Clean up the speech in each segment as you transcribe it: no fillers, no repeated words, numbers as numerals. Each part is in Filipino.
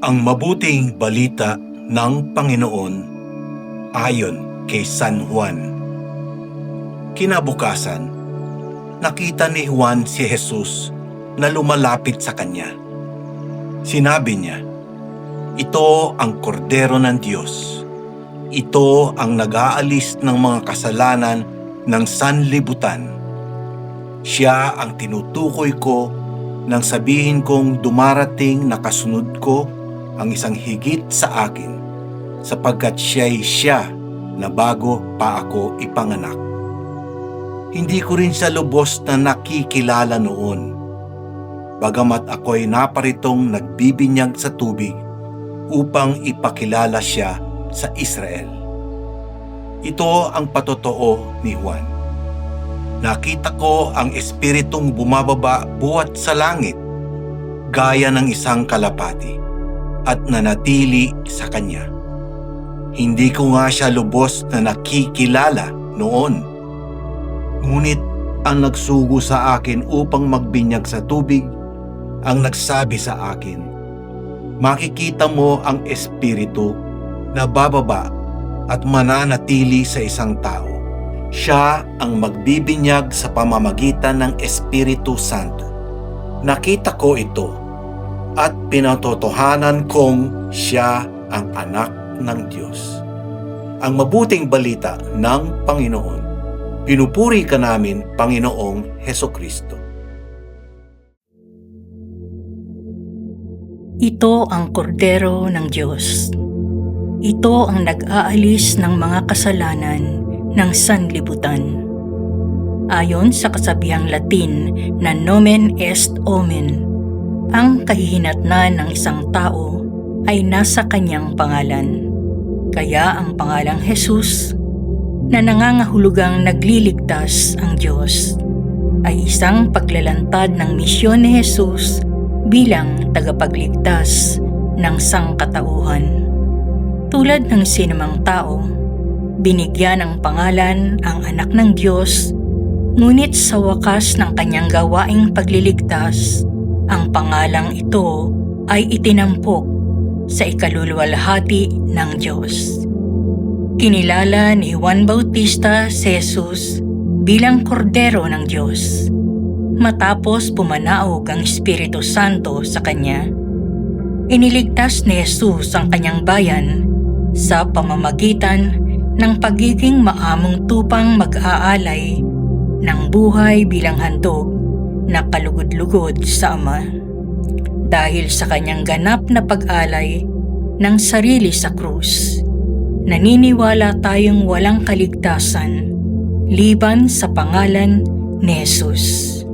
Ang mabuting balita ng Panginoon ayon kay San Juan. Kinabukasan, nakita ni Juan si Jesus na lumalapit sa kanya. Sinabi niya, "Ito ang kordero ng Diyos. Ito ang nag-aalis ng mga kasalanan ng sanlibutan. Siya ang tinutukoy ko nang sabihin kong dumarating na kasunod ko ang isang higit sa akin, sapagkat siya na bago pa ako ipanganak. Hindi ko rin siya lubos na nakikilala noon, bagamat ako'y naparitong nagbibinyag sa tubig upang ipakilala siya sa Israel." Ito ang patotoo ni Juan. Nakita ko ang Espiritong bumababa buhat sa langit, gaya ng isang kalapati, at nanatili sa kanya. Hindi ko nga siya lubos na nakikilala noon. Ngunit ang nagsugo sa akin upang magbinyag sa tubig, ang nagsabi sa akin, "Makikita mo ang Espiritu na bababa at mananatili sa isang tao. Siya ang magbibinyag sa pamamagitan ng Espiritu Santo." Nakita ko ito at pinatotohanan kong siya ang anak ng Diyos. Ang mabuting balita ng Panginoon. Pinupuri ka namin, Panginoong Hesukristo. Ito ang kordero ng Diyos. Ito ang nag-aalis ng mga kasalanan ng sanlibutan. Ayon sa kasabihang Latin na nomen est omen, ang kahihinatnan ng isang tao ay nasa kanyang pangalan. Kaya ang pangalang Jesus, na nangangahulugang nagliligtas ang Diyos, ay isang paglalantad ng misyon ni Jesus bilang tagapagligtas ng sangkatauhan. Tulad ng sinumang tao, binigyan ng pangalan ang anak ng Diyos, ngunit sa wakas ng kanyang gawaing pagliligtas, ang pangalang ito ay itinampok sa ikaluluwalhati ng Diyos. Kinilala ni Juan Bautista si Jesus bilang kordero ng Diyos, matapos pumanaog ang Espiritu Santo sa kanya. Iniligtas ni Jesus ang kanyang bayan sa pamamagitan ng pagiging maamong tupang mag-aalay ng buhay bilang handog na kalugod-lugod sa Ama. Dahil sa kanyang ganap na pag-alay ng sarili sa krus, naniniwala tayong walang kaligtasan liban sa pangalan ni Jesus.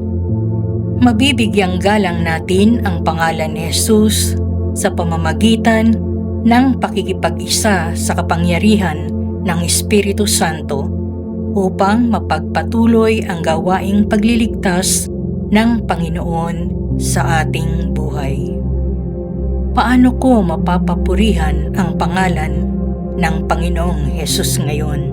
Mabibigyang galang natin ang pangalan ni Jesus sa pamamagitan ng pakikipag-isa sa kapangyarihan ng Espiritu Santo upang mapagpatuloy ang gawaing pagliligtas ng Panginoon sa ating buhay. Paano ko mapapapurihan ang pangalan ng Panginoong Hesus ngayon?